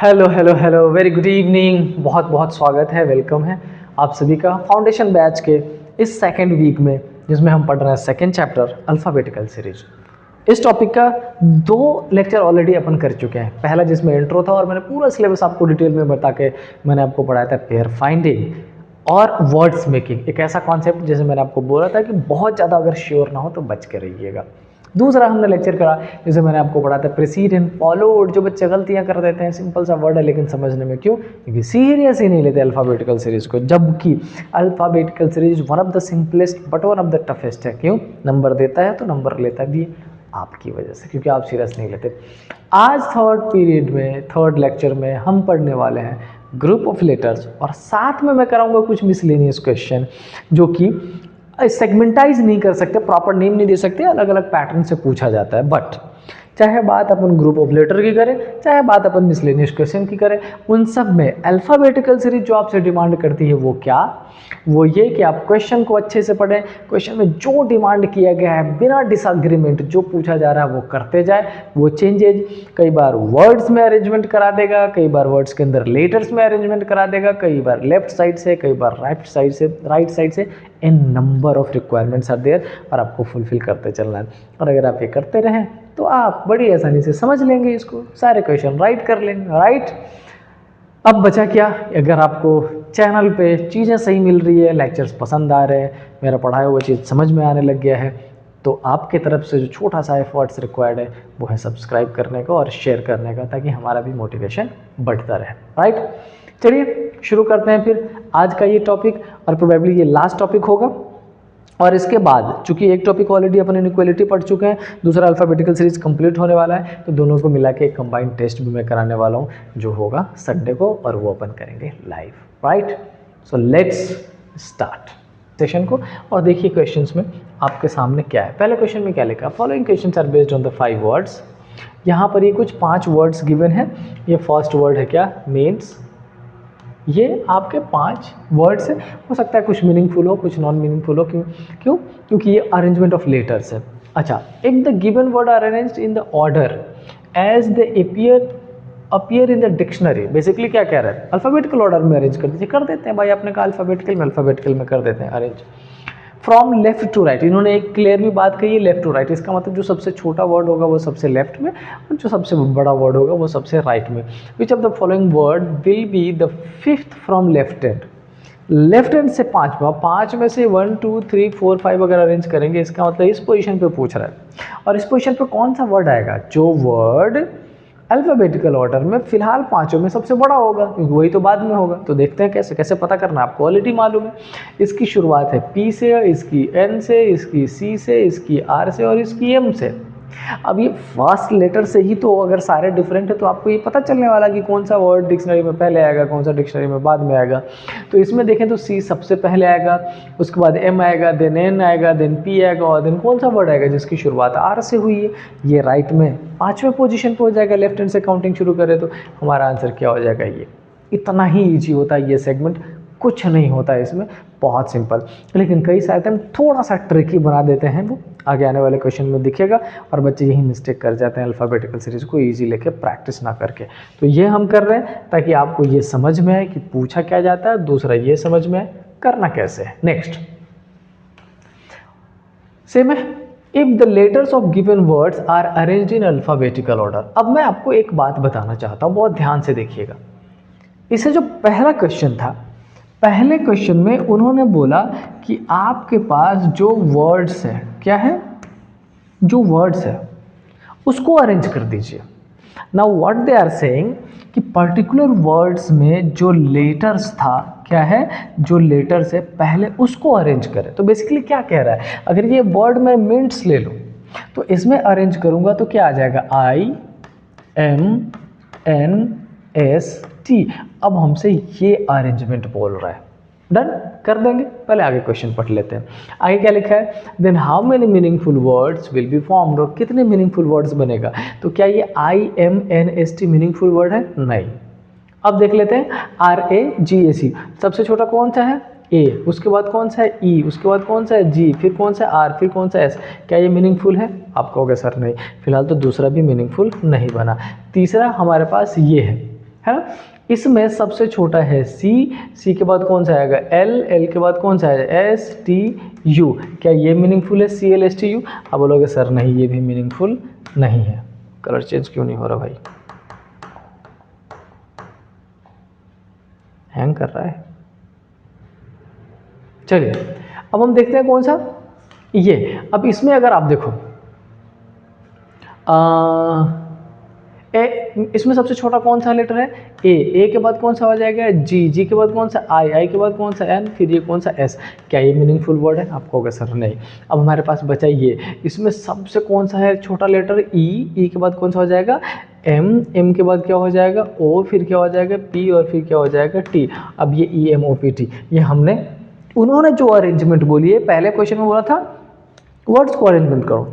Hello hello hello very good evening. बहुत बहुत स्वागत है, वेलकम है आप सभी का फाउंडेशन बैच के इस सेकेंड वीक में, जिसमें हम पढ़ रहे हैं सेकेंड चैप्टर अल्फ़ाबेटिकल सीरीज। इस टॉपिक का 2 लेक्चर ऑलरेडी अपन कर चुके हैं। पहला जिसमें इंट्रो था और मैंने पूरा सिलेबस आपको डिटेल में बता के मैंने आपको पढ़ाया था पेयर फाइंडिंग और वर्ड्स मेकिंग, एक ऐसा कॉन्सेप्ट जैसे मैंने आपको बोला था कि बहुत ज़्यादा अगर श्योर ना हो तो बच के रहिएगा। दूसरा हमने लेक्चर करा जैसे मैंने आपको पढ़ा था प्रीसीड एंड फॉलोड, जो बच्चे गलतियां कर देते हैं, सिंपल सा वर्ड है लेकिन समझने में क्यों, क्योंकि सीरियस ही नहीं लेते अल्फ़ाबेटिकल सीरीज को, जबकि alphabetical series one of the simplest but one of the toughest है। क्यों? नंबर देता है तो नंबर लेता भी है आपकी वजह से, क्योंकि आप सीरियस नहीं लेते। आज थर्ड पीरियड में, थर्ड लेक्चर में हम पढ़ने वाले हैं ग्रुप ऑफ लेटर्स, और साथ में मैं कराऊंगा कुछ मिसलेनियस क्वेश्चन जो कि सेगमेंटाइज नहीं कर सकते, प्रॉपर नेम नहीं दे सकते, अलग अलग पैटर्न से पूछा जाता है। बट चाहे बात अपन ग्रुप ऑफ लेटर की करें, चाहे बात अपन मिसलेनियस क्वेश्चन की करें, उन सब में अल्फ़ाबेटिकल सीरीज जो आपसे डिमांड करती है वो क्या, वो ये कि आप क्वेश्चन को अच्छे से पढ़ें, क्वेश्चन में जो डिमांड किया गया है बिना डिसएग्रीमेंट जो पूछा जा रहा है वो करते जाए। वो चेंजेज कई बार वर्ड्स में अरेंजमेंट करा देगा, कई बार वर्ड्स के अंदर लेटर्स में अरेंजमेंट करा देगा, कई बार लेफ्ट साइड से, कई बार राइट साइड से इन number of requirements are there, और आपको फुलफिल करते चलना है। और अगर आप ये करते रहें तो आप बड़ी आसानी से समझ लेंगे इसको, सारे क्वेश्चन राइट कर लेंगे। राइट, अब बचा क्या, अगर आपको चैनल पे चीज़ें सही मिल रही है, लेक्चर्स पसंद आ रहे हैं, मेरा पढ़ाया हुआ चीज़ समझ में आने लग गया है, तो आपके तरफ से जो छोटा सा एफर्ट्स रिक्वायर्ड है वो है सब्सक्राइब करने का और शेयर करने का, ताकि हमारा भी मोटिवेशन बढ़ता रहे। राइट, चलिए शुरू करते हैं फिर आज का ये टॉपिक, और प्रोबेबली ये लास्ट टॉपिक होगा। और इसके बाद चूंकि एक टॉपिक ऑलरेडी अपन इनइक्वालिटी पढ़ चुके हैं, दूसरा अल्फ़ाबेटिकल सीरीज कंप्लीट होने वाला है, तो दोनों को मिला के एक कंबाइंड टेस्ट भी मैं कराने वाला हूँ जो होगा संडे को, और वो अपन करेंगे live. Right, so let's start session को। और देखिए क्वेश्चंस में आपके सामने क्या है। पहले क्वेश्चन में क्या लिखा, following questions are based on the 5 words. यहाँ पर ये कुछ 5 वर्ड्स गिवन है। ये फर्स्ट वर्ड है क्या, मीन्स। ये आपके 5 वर्ड्स है, हो सकता है कुछ मीनिंगफुल हो, कुछ नॉन मीनिंगफुल हो। क्यों? क्योंकि ये अरेंजमेंट ऑफ लेटर्स है। अच्छा, if the given word are arranged in the order as they appear in the dictionary. Basically क्या कह रहा है, अल्फ़ाबेटिकल ऑर्डर में अरेंज कर दीजिए, कर देते हैं भाई, आपने कहा अल्फ़ाबेटिकल में कर देते हैं arrange from left to right. इन्होंने एक क्लियर भी बात कही है, लेफ्ट टू राइट, इसका मतलब जो सबसे छोटा वर्ड होगा वो सबसे लेफ्ट में, और जो सबसे बड़ा वर्ड होगा वो सबसे राइट में। Which of the following word will be the 5th from left hand. Left hand से 5 में से 1 2 3 4 5 अगर अरेंज करेंगे, इसका मतलब इस पोजीशन पे पूछ रहा है, और इस पोजीशन पे कौन सा वर्ड आएगा, जो वर्ड अल्फ़ाबेटिकल ऑर्डर में फिलहाल 5 में सबसे बड़ा होगा, क्योंकि वही तो बाद में होगा। तो देखते हैं कैसे कैसे पता करना, आपको ऑलरेडी मालूम है। इसकी शुरुआत है P से, इसकी N से, इसकी C से, इसकी R से और इसकी M से। अब ये फर्स्ट लेटर से ही तो अगर सारे डिफरेंट है तो आपको ये पता चलने वाला कि कौन सा वर्ड डिक्शनरी में पहले आएगा, कौन सा डिक्शनरी में बाद में आएगा। तो इसमें देखें तो C सबसे पहले आएगा, उसके बाद M आएगा, देन N आएगा, देन P आएगा, और देन कौन सा वर्ड आएगा जिसकी शुरुआत R से हुई है, ये राइट में 5वें पोजीशन पे हो जाएगा। लेफ्ट हैंड से काउंटिंग शुरू करें तो हमारा आंसर क्या हो जाएगा, ये। इतना ही ईजी होता है ये सेगमेंट, कुछ नहीं होता है इसमें, बहुत सिंपल। लेकिन कई सारे टाइम थोड़ा सा ट्रिकी बना देते हैं, वो आगे आने वाले क्वेश्चन में दिखेगा, और बच्चे यही मिस्टेक कर जाते हैं अल्फ़ाबेटिकल सीरीज को इजी लेके प्रैक्टिस ना करके। तो ये हम कर रहे हैं ताकि आपको ये समझ में आए कि पूछा क्या जाता है, दूसरा ये समझ में आए करना कैसे है। नेक्स्ट सेम है, if the letters of given words are arranged in alphabetical order. अब मैं आपको एक बात बताना चाहता हूँ, बहुत ध्यान से देखिएगा। इसे जो पहला क्वेश्चन था, पहले क्वेश्चन में उन्होंने बोला कि आपके पास जो वर्ड्स है, क्या है, जो वर्ड्स है उसको अरेंज कर दीजिए। Now what they are saying कि पर्टिकुलर वर्ड्स में जो लेटर्स था, क्या है, जो लेटर्स है पहले उसको अरेंज करें। तो बेसिकली क्या कह रहा है, अगर ये वर्ड मैं मिंट्स ले लूँ तो इसमें अरेंज करूँगा तो क्या आ जाएगा, IMNST। अब हमसे ये अरेंजमेंट बोल रहा है, डन कर देंगे। पहले आगे क्वेश्चन पढ़ लेते हैं। आगे क्या लिखा है, then how many meaningful words will be formed, और कितने मीनिंगफुल वर्ड्स बनेगा। तो क्या ये IMNST मीनिंगफुल वर्ड है, नहीं। अब देख लेते हैं RAGAC, सबसे छोटा कौन सा है, A, उसके बाद कौन सा है E, उसके बाद कौन सा है G, फिर कौन सा है R, फिर कौन सा S। क्या ये मीनिंगफुल है, आप कहोगे सर नहीं। फिलहाल तो दूसरा भी मीनिंगफुल नहीं बना। तीसरा हमारे पास ये है, है ना। इसमें सबसे छोटा है सी, सी के बाद कौन सा आएगा एल, एल के बाद कौन सा आएगा एस टी यू। क्या ये मीनिंगफुल है C L S T U? अब बोलोगे सर नहीं ये भी मीनिंगफुल नहीं है। कलर चेंज क्यों नहीं हो रहा भाई, हैंग कर रहा है। चलिए अब हम देखते हैं कौन सा ये। अब इसमें अगर आप देखो इसमें सबसे छोटा कौन सा लेटर है ए के बाद कौन सा हो जाएगा जी, जी के बाद कौन सा आई के बाद कौन सा एन, फिर ये कौन सा एस। क्या ये मीनिंगफुल वर्ड है? आपको होगा सर नहीं। अब हमारे पास बचा ये, इसमें सबसे कौन सा है छोटा लेटर ई के बाद कौन सा हो जाएगा एम के बाद क्या हो जाएगा ओ, फिर क्या हो जाएगा पी और फिर क्या हो जाएगा टी। अब ये EMOPT ये हमने उन्होंने जो अरेंजमेंट बोली है पहले क्वेश्चन में बोला था वर्ड्स को अरेंजमेंट करो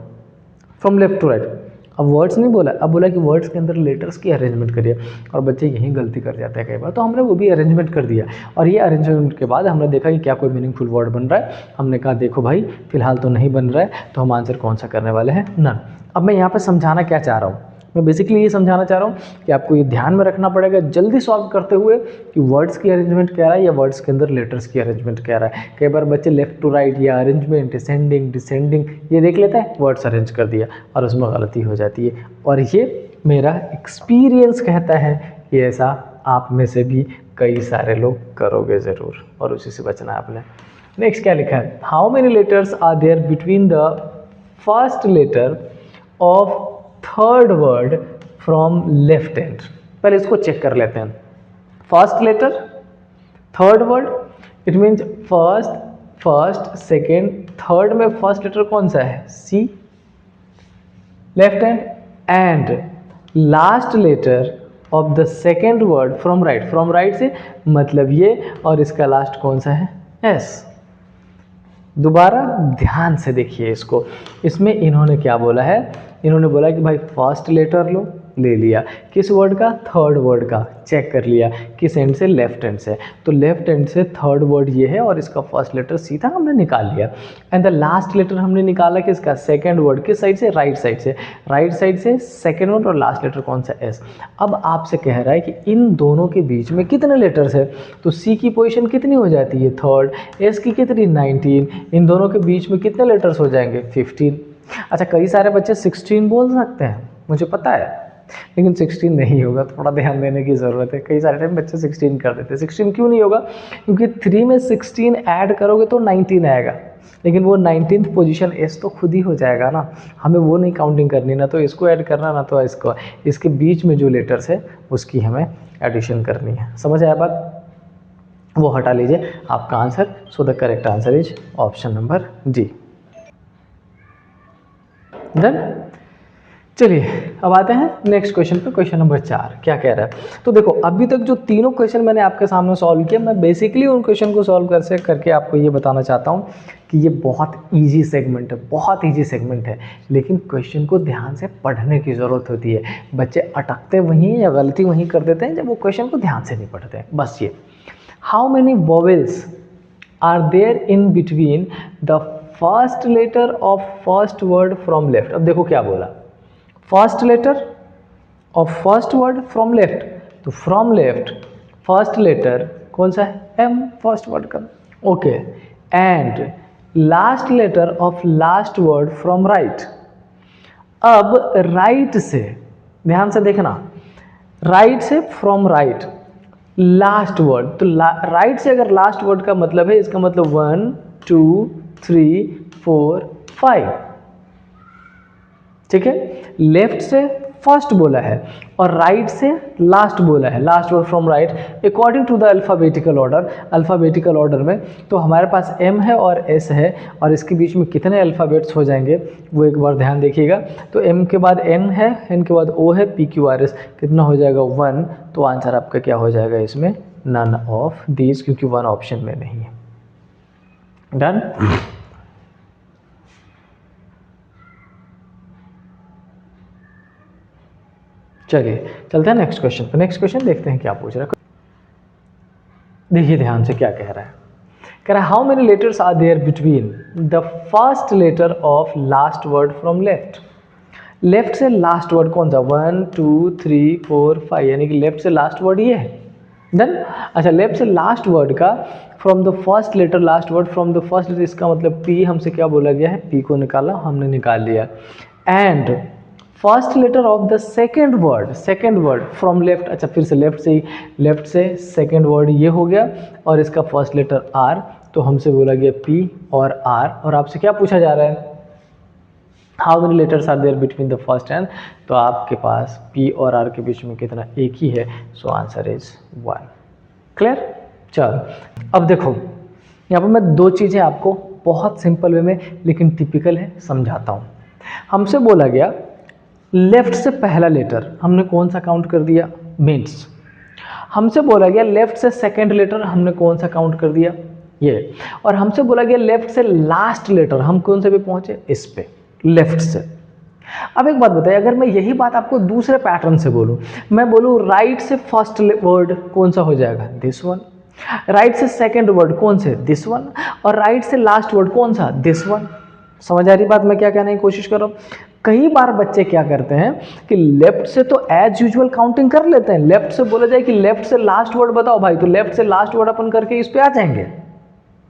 फ्रॉम लेफ्ट टू राइट। अब वर्ड्स नहीं बोला, अब बोला कि वर्ड्स के अंदर लेटर्स की अरेंजमेंट करिए, और बच्चे यही गलती कर जाते हैं कई बार। तो हमने वो भी अरेंजमेंट कर दिया, और ये अरेंजमेंट के बाद हमने देखा कि क्या कोई मीनिंगफुल वर्ड बन रहा है। हमने कहा देखो भाई फिलहाल तो नहीं बन रहा है, तो हम आंसर कौन सा करने वाले हैं नन। अब मैं यहाँ पर समझाना क्या चाह रहा हूँ, मैं बेसिकली ये समझाना चाह रहा हूँ कि आपको ये ध्यान में रखना पड़ेगा जल्दी सॉल्व करते हुए कि वर्ड्स की अरेंजमेंट क्या रहा है या वर्ड्स के अंदर लेटर्स की अरेंजमेंट क्या रहा है। कई बार बच्चे लेफ्ट टू राइट या अरेंजमेंट असेंडिंग डिसेंडिंग ये देख लेते हैं, वर्ड्स अरेंज कर दिया और उसमें गलती हो जाती है। और ये मेरा एक्सपीरियंस कहता है कि ऐसा आप में से भी कई सारे लोग करोगे ज़रूर, और उसी से बचना है आपने। नेक्स्ट क्या लिखा है, how many letters are there between the first letter of third word from left hand. पहले इसको चेक कर लेते हैं। First letter third word, it means first second third में फर्स्ट लेटर कौन सा है see left hand, and last letter of the second word from right. From right से मतलब ये, और इसका लास्ट कौन सा है एस। दोबारा ध्यान से देखिए इसको, इसमें इन्होंने क्या बोला है, इन्होंने बोला कि भाई फर्स्ट लेटर लो, ले लिया किस वर्ड का थर्ड वर्ड का, चेक कर लिया किस एंड से लेफ्ट हैंड से, तो लेफ्ट हैंड से थर्ड वर्ड ये है और इसका फर्स्ट लेटर सीधा हमने निकाल लिया। एंड द लास्ट लेटर हमने निकाला किसका सेकंड वर्ड, किस साइड से राइट साइड से, राइट साइड से सेकंड वर्ड और लास्ट लेटर कौन सा एस। अब आपसे कह रहा है कि इन दोनों के बीच में कितने लेटर्स है, तो सी की पोजीशन कितनी हो जाती है थर्ड, एस की कितनी 19, इन दोनों के बीच में कितने लेटर्स हो जाएंगे 15। अच्छा कई सारे बच्चे 16 बोल सकते हैं मुझे पता है, लेकिन 16 नहीं होगा, थोड़ा ध्यान देने की ज़रूरत है। कई सारे टाइम बच्चे 16 कर देते हैं। 16 क्यों नहीं होगा, क्योंकि 3 में 16 ऐड करोगे तो 19 आएगा, लेकिन वो 19th पोजीशन एस तो खुद ही हो जाएगा ना, हमें वो नहीं काउंटिंग करनी, ना तो इसको ऐड करना ना तो इसको, इसके बीच में जो लेटर्स है उसकी हमें एडिशन करनी है। समझ आया बात, वो हटा लीजिए आपका answer. So the correct answer is option number G. Done. चलिए अब आते हैं नेक्स्ट क्वेश्चन पे, क्वेश्चन नंबर 4 क्या कह रहा है। तो देखो अभी तक जो तीनों क्वेश्चन मैंने आपके सामने सॉल्व किया, मैं बेसिकली उन क्वेश्चन को सॉल्व करके आपको ये बताना चाहता हूँ कि ये बहुत इजी सेगमेंट है, बहुत इजी सेगमेंट है, लेकिन क्वेश्चन को ध्यान से पढ़ने की ज़रूरत होती है। बच्चे अटकते वहीं या गलती वहीं कर देते हैं जब वो क्वेश्चन को ध्यान से नहीं पढ़ते हैं। बस ये, how many vowels are there in between the first letter of first word from left. अब देखो क्या बोला, first letter of first word from left, तो फ्रॉम लेफ्ट फर्स्ट लेटर कौन सा है एम, फर्स्ट वर्ड का, okay, and last letter of last word from right. अब राइट से ध्यान से देखना, राइट से फ्रॉम राइट लास्ट वर्ड, तो राइट से अगर लास्ट वर्ड का मतलब है, इसका मतलब 1 2 3 4 5, ठीक है। लेफ्ट से फर्स्ट बोला है और राइट से लास्ट बोला है, last word from right according to the alphabetical order. Alphabetical order में तो हमारे पास एम है और एस है, और इसके बीच में कितने अल्फ़ाबेट्स हो जाएंगे वो एक बार ध्यान देखिएगा। तो एम के बाद एन है, एन के बाद ओ है, पी क्यू आर एस, कितना हो जाएगा 1, तो आंसर आपका क्या हो जाएगा इसमें नन ऑफ दीज, क्योंकि 1 ऑप्शन में नहीं है। डन। चलिए चलते हैं नेक्स्ट क्वेश्चन पे। नेक्स्ट क्वेश्चन देखते हैं क्या पूछ रहा है। देखिए ध्यान से क्या कह रहा है, कह रहा है how many letters are there between the first letter of last word from left. Left से लास्ट वर्ड कौन सा, 1 2 3 4 5, यानी कि लेफ्ट से लास्ट वर्ड ये है। डन। अच्छा, लेफ्ट से लास्ट वर्ड का from the first letter last word from the first letter, इसका मतलब पी हमसे क्या बोला गया है, पी को निकाला, हमने निकाल लिया। And first letter of the second word from left, अच्छा फिर से लेफ्ट से सेकेंड वर्ड ये हो गया और इसका फर्स्ट लेटर आर, तो हमसे बोला गया पी और आर, और आपसे क्या पूछा जा रहा है, how many letters are there between the first and, तो आपके पास पी और आर के बीच में कितना, एक ही है, सो आंसर इज 1। क्लियर। चलो अब देखो यहाँ पर मैं दो चीज़ें आपको बहुत सिंपल वे में लेकिन टिपिकल है समझाता हूँ। हमसे बोला गया लेफ्ट से पहला लेटर हमने कौन सा काउंट कर दिया, मीन्स हमसे बोला गया लेफ्ट से सेकंड लेटर हमने कौन सा काउंट कर दिया, ये, और हमसे बोला गया लेफ्ट से लास्ट लेटर हम कौन से पे पहुंचे, इस पे, लेफ्ट से। अब एक बात बताइए, अगर मैं यही बात आपको दूसरे पैटर्न से बोलूं, मैं बोलूं राइट से फर्स्ट वर्ड कौन सा हो जाएगा, दिस वन, राइट से सेकंड वर्ड कौन से, दिस वन, और राइट से लास्ट वर्ड कौन सा, दिस वन। समझ आ रही बात मैं क्या कहने की कोशिश कर रहा हूं। कई बार बच्चे क्या करते हैं कि लेफ्ट से तो एज यूजुअल काउंटिंग कर लेते हैं, लेफ्ट से बोला जाए कि लेफ्ट से लास्ट वर्ड बताओ भाई, तो लेफ्ट से लास्ट वर्ड अपन करके इस पे आ जाएंगे,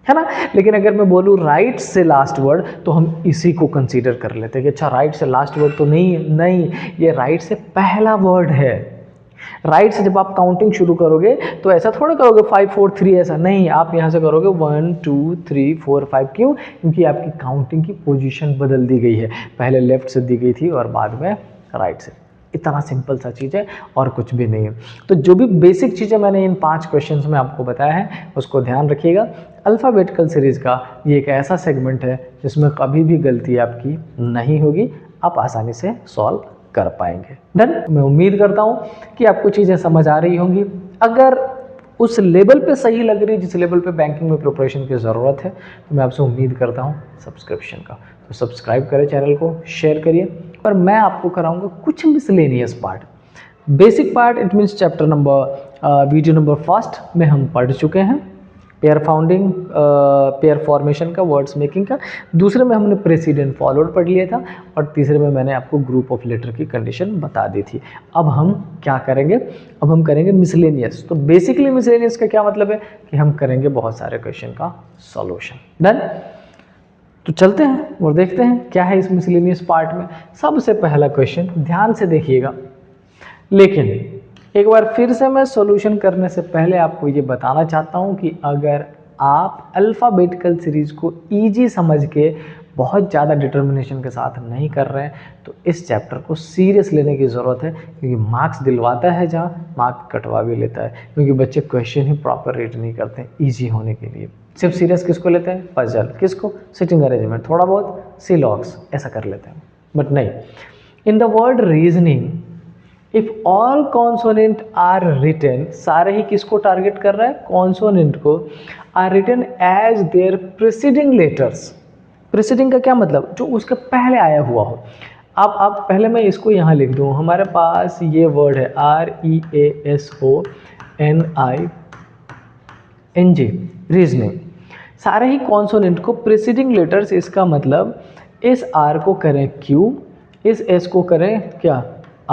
है ना। लेकिन अगर मैं बोलूँ राइट से लास्ट वर्ड, तो हम इसी को कंसीडर कर लेते हैं कि अच्छा राइट से लास्ट वर्ड तो नहीं है, नहीं, ये राइट से पहला वर्ड है। राइट से जब आप काउंटिंग शुरू करोगे तो ऐसा थोड़ा करोगे 5 4 3, ऐसा नहीं, आप यहाँ से करोगे 1 2 3 4 5। क्यों? क्योंकि आपकी काउंटिंग की पोजीशन बदल दी गई है, पहले लेफ्ट से दी गई थी और बाद में राइट से। इतना सिंपल सा चीज़ है और कुछ भी नहीं है। तो जो भी बेसिक चीज़ें मैंने इन 5 क्वेश्चंस में आपको बताया है उसको ध्यान रखिएगा। अल्फ़ाबेटिकल सीरीज़ का ये एक ऐसा सेगमेंट है जिसमें कभी भी गलती आपकी नहीं होगी, आप आसानी से सॉल्व कर पाएंगे। डन। मैं उम्मीद करता हूँ कि आपको चीज़ें समझ आ रही होंगी। अगर उस लेवल पे सही लग रही जिस लेवल पे बैंकिंग में प्रिपरेशन की ज़रूरत है, तो मैं आपसे उम्मीद करता हूँ सब्सक्रिप्शन का। तो सब्सक्राइब करें चैनल को, शेयर करिए, और मैं आपको कराऊंगा कुछ miscellaneous part. Basic part it means chapter number video number 1 में हम पढ़ चुके हैं, पेयर फाउंडिंग, पेयर फॉर्मेशन का, वर्ड्स मेकिंग का। दूसरे में हमने प्रेसिडेंट फॉलोड पढ़ लिया था, और तीसरे में मैंने आपको ग्रुप ऑफ लेटर की कंडीशन बता दी थी। अब हम क्या करेंगे, अब हम करेंगे मिसलेनियस। तो बेसिकली मिसलेनियस का क्या मतलब है कि हम करेंगे बहुत सारे क्वेश्चन का सॉल्यूशन। डन। तो चलते हैं और देखते हैं क्या है इस मिसलेनियस पार्ट में। सबसे पहला क्वेश्चन ध्यान से देखिएगा, लेकिन एक बार फिर से मैं सॉल्यूशन करने से पहले आपको ये बताना चाहता हूँ कि अगर आप अल्फ़ाबेटिकल सीरीज़ को इजी समझ के बहुत ज़्यादा डिटर्मिनेशन के साथ नहीं कर रहे हैं, तो इस चैप्टर को सीरियस लेने की ज़रूरत है, क्योंकि मार्क्स दिलवाता है जहाँ मार्क्स कटवा भी लेता है, क्योंकि बच्चे क्वेश्चन ही प्रॉपर रीड नहीं करते ईजी होने के लिए। सिर्फ सीरियस किसको लेते हैं, पजल, किसको, सिटिंग अरेंजमेंट, थोड़ा बहुत सीलॉग्स, ऐसा कर लेते हैं। बट नहीं, in the word reasoning if all consonant are written, सारे ही किसको टारगेट कर रहा है, कॉन्सोनेंट को, are written as their preceding letters. Preceding का क्या मतलब, जो उसके पहले आया हुआ हो। आप पहले मैं इसको यहाँ लिख दूँ, हमारे पास ये वर्ड है REASONING, रीजनिंग। सारे ही कॉन्सोनेंट को प्रीसीडिंग लेटर्स, इसका मतलब इस R को करें Q, इस S को करें क्या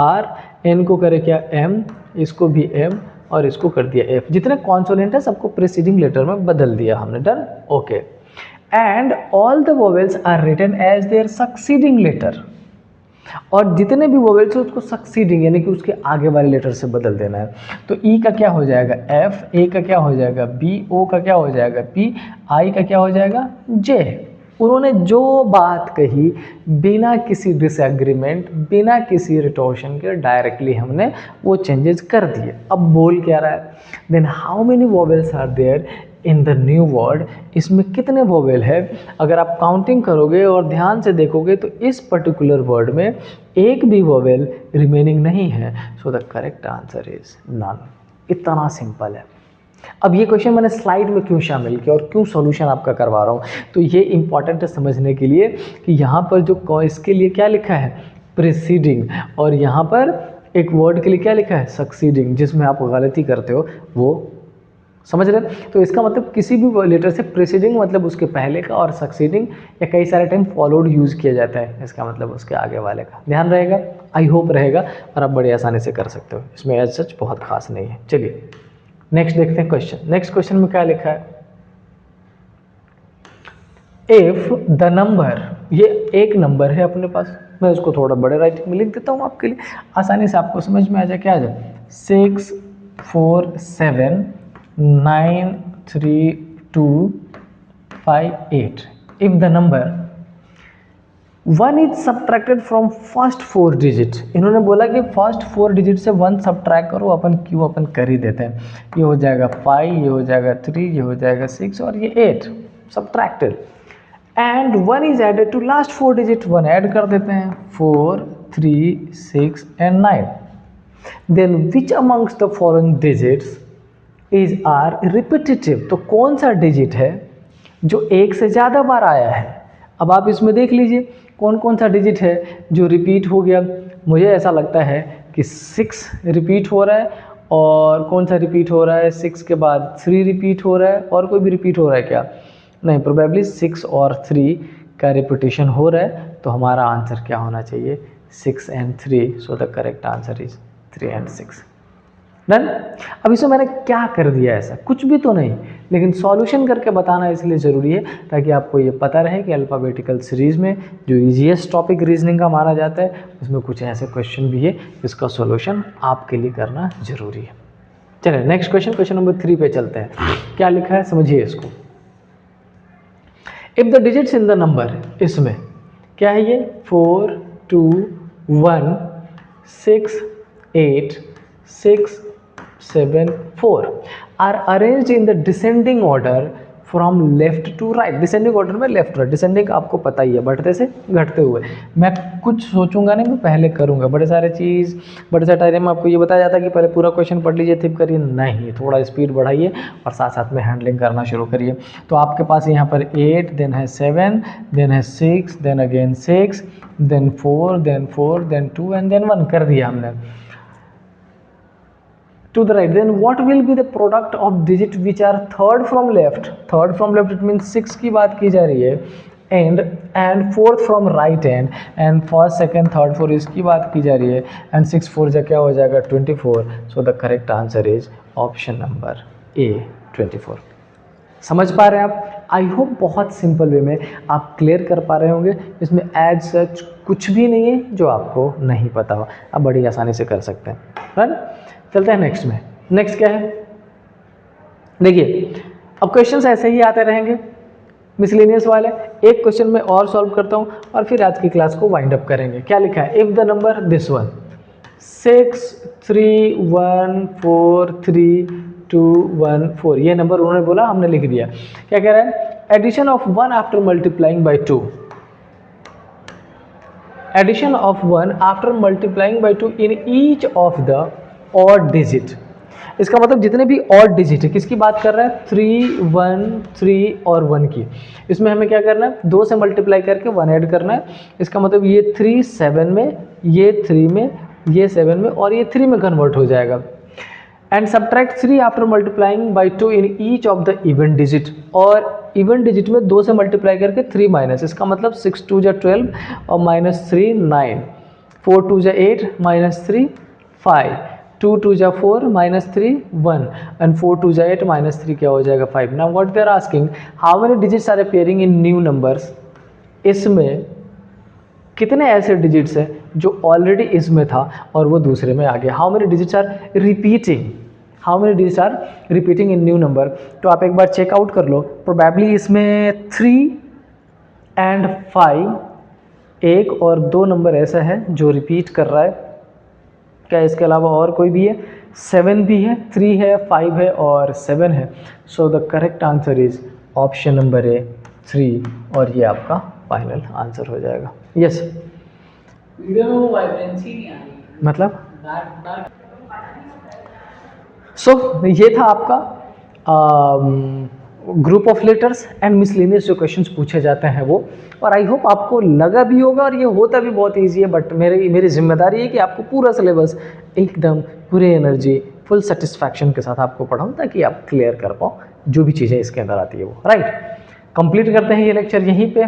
R, N को करें क्या M, इसको भी M, और इसको कर दिया F। जितने कॉन्सोनेंट है सबको प्रीसीडिंग लेटर में बदल दिया हमने। Done. Okay. And all the vowels are written as their succeeding letter, और जितने भी वोवेल्स है उसको सक्सीडिंग यानी कि उसके आगे वाले लेटर से बदल देना है। तो E का क्या हो जाएगा F, A का क्या हो जाएगा B, O का क्या हो जाएगा P, I का क्या हो जाएगा J। उन्होंने जो बात कही बिना किसी डिसएग्रीमेंट, बिना किसी रिटोर्शन के, डायरेक्टली हमने वो चेंजेस कर दिए। अब बोल क्या रहा है, then how many vowels are there in the new word, इसमें कितने वोवेल है। अगर आप काउंटिंग करोगे और ध्यान से देखोगे तो इस पर्टिकुलर वर्ड में एक भी वोवेल रिमेनिंग नहीं है, so the correct answer is none. इतना सिंपल है। अब ये क्वेश्चन मैंने स्लाइड में क्यों शामिल किया और क्यों सॉल्यूशन आपका करवा रहा हूँ, तो ये इंपॉर्टेंट है समझने के लिए कि यहाँ पर जो इसके लिए क्या लिखा है प्रीसीडिंग, और यहाँ पर एक वर्ड के लिए क्या लिखा है सक्सीडिंग। जिसमें आप गलती करते हो वो समझ रहे? तो इसका मतलब किसी भी लेटर से प्रीसीडिंग मतलब उसके पहले का, और सक्सीडिंग या कई सारे टाइम फॉलोड यूज़ किया जाता है, इसका मतलब उसके आगे वाले का। ध्यान रहेगा, आई होप रहेगा, और आप बड़ी आसानी से कर सकते हो, इसमें एज सच बहुत खास नहीं है। चलिए नेक्स्ट देखते हैं क्वेश्चन। नेक्स्ट क्वेश्चन में क्या लिखा है, इफ द नंबर, ये एक नंबर है अपने पास, मैं उसको थोड़ा बड़े राइटिंग में लिख देता हूँ आपके लिए, आसानी से आपको समझ में आ जाए। क्या आ जाए, 6 4 7 9 3 2 5 8। If the number 1 is subtracted from first 4 digit, इन्होंने बोला कि फर्स्ट 4 डिजिट से 1 सब्ट्रैक्ट करो, अपन क्यों अपन कर ही देते हैं। ये हो जाएगा 5, ये हो जाएगा 3, ये हो जाएगा 6 और ये 8 subtracted, and 1 is added to last 4 digit, 1 add कर देते हैं, 4 3 6 and 9। Then which amongst the following digits is are repetitive, तो कौन सा डिजिट है जो एक से ज़्यादा बार आया है। अब आप इसमें देख लीजिए कौन कौन सा डिजिट है जो रिपीट हो गया। मुझे ऐसा लगता है कि 6 रिपीट हो रहा है, और कौन सा रिपीट हो रहा है, 6 के बाद 3 रिपीट हो रहा है, और कोई भी रिपीट हो रहा है क्या, नहीं, प्रोबेबली 6 और 3 का रिपीटेशन हो रहा है, तो हमारा आंसर क्या होना चाहिए, 6 and 3, so the correct answer is 3 and 6। Done. अब इसमें मैंने क्या कर दिया, ऐसा कुछ भी तो नहीं, लेकिन सॉल्यूशन करके बताना इसलिए ज़रूरी है ताकि आपको ये पता रहे कि अल्फ़ाबेटिकल सीरीज़ में जो ईजीएस्ट टॉपिक रीजनिंग का माना जाता है, उसमें कुछ ऐसे क्वेश्चन भी है जिसका सॉल्यूशन आपके लिए करना ज़रूरी है। चलिए नेक्स्ट क्वेश्चन, क्वेश्चन नंबर 3 पे चलते हैं। क्या लिखा है समझिए इसको। If the digits in the number, इसमें क्या है ये 4 2 1 6 8 6 7 4 are arranged in the descending order from left to right. Descending order में लेफ्ट राइट, डिसेंडिंग आपको पता ही है, बढ़ते से घटते हुए। मैं कुछ सोचूंगा नहीं, मैं पहले करूंगा बड़े सारे चीज़, बड़े सारे टाइम में आपको ये बताया जाता है कि पहले पूरा क्वेश्चन पढ़ लीजिए फिर करिए, नहीं, थोड़ा स्पीड बढ़ाइए और साथ साथ में हैंडलिंग करना शुरू करिए। तो आपके पास यहाँ पर 8, देन है 7, देन है 6, then again 6, then 4, then 2 and then 1 कर दिया हमने। To the right, then what will be the product of digit which are third from left? Third from left it means 6 की बात की जा रही है, and fourth from right hand, and first, second, third, fourth इसकी बात की जा रही है, and 6 4 जा क्या हो जाएगा 24। So the correct answer is option number A 24। समझ पा रहे हैं आप? आई होप बहुत सिंपल वे में आप क्लियर कर पा रहे होंगे। इसमें एज सच कुछ भी नहीं है जो आपको नहीं पता हो, आप बड़ी आसानी से कर सकते हैं। राइट, चलते हैं नेक्स्ट में। नेक्स्ट क्या है देखिए, अब क्वेश्चंस ऐसे ही आते रहेंगे मिसलेनियस वाले। एक क्वेश्चन में और सॉल्व करता हूँ और फिर आज की क्लास को वाइंड अप करेंगे। क्या लिखा है, if the number this one 6 3 1 4 3 2 1 4, ये नंबर उन्होंने बोला, हमने लिख दिया। क्या कह रहा है, addition of 1 after multiplying by 2, addition of 1 after multiplying by 2 in each of the odd digit. इसका मतलब जितने भी ऑड डिजिट है, किसकी बात कर रहा है, 3 1 3 और 1 की। इसमें हमें क्या करना है, 2 से मल्टीप्लाई करके 1 ऐड करना है। इसका मतलब ये 3 7 में, ये 3 में, ये 7 में और ये 3 में कन्वर्ट हो जाएगा। And subtract 3 after multiplying by 2 in each of the even digit, और इवन डिजिट में 2 से मल्टीप्लाई करके 3 माइनस, इसका मतलब 6 2 जा 12 और -3 9, 4 2 जा 8 -3 5, 2 2 जा 4 -3 1 एंड 4 2 जा 8 -3 क्या हो जाएगा 5। Now what they are asking, how many digits are appearing in new numbers. इसमें कितने ऐसे डिजिट्स हैं जो ऑलरेडी इसमें था और वो दूसरे में आ गया। How many digits are repeating, how many digits are repeating in new number. तो आप एक बार चेकआउट कर लो, प्रोबेबली इसमें 3 एंड 5, एक और 2 नंबर ऐसा है जो रिपीट कर रहा है। क्या इसके अलावा और कोई भी है, 7 भी है, 3 है, 5 है और 7 है। So the correct answer is option number A 3, और ये आपका फाइनल आंसर हो जाएगा। यस, वीडियो में वो वाइब्रेंसी नहीं आ रही, मतलब डार्क सो ये था आपका group of letters and miscellaneous जो क्वेश्चंस पूछे जाते हैं वो। और आई होप आपको लगा भी होगा, और ये होता भी बहुत इजी है, बट मेरी जिम्मेदारी है कि आपको पूरा सिलेबस एकदम पूरे एनर्जी फुल सेटिस्फैक्शन के साथ आपको पढ़ाऊँ ताकि आप क्लियर कर पाओ जो भी चीज़ें इसके अंदर आती है वो। राइट, कंप्लीट करते हैं ये लेक्चर यहीं पे।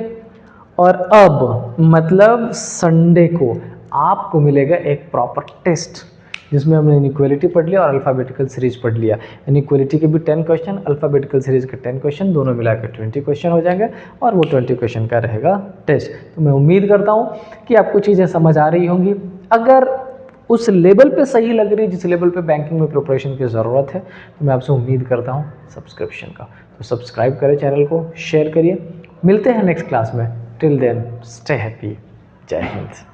और अब मतलब संडे को आपको मिलेगा एक प्रॉपर टेस्ट जिसमें हमने इनइक्वालिटी पढ़ लिया और अल्फ़ाबेटिकल सीरीज पढ़ लिया। इनइक्वालिटी के भी 10 क्वेश्चन, अल्फ़ाबेटिकल सीरीज के 10 क्वेश्चन, दोनों मिलाकर 20 क्वेश्चन हो जाएंगे और वो 20 क्वेश्चन का रहेगा टेस्ट। तो मैं उम्मीद करता हूँ कि आपको चीज़ें समझ आ रही होंगी। अगर उस लेवल पे सही लग रही है जिस लेवल पे बैंकिंग में प्रिपरेशन की ज़रूरत है तो मैं आपसे उम्मीद करता हूँ सब्सक्रिप्शन का। तो सब्सक्राइब करें चैनल को, शेयर करिए। मिलते हैं नेक्स्ट क्लास में। Till then stay happy. जय हिंद।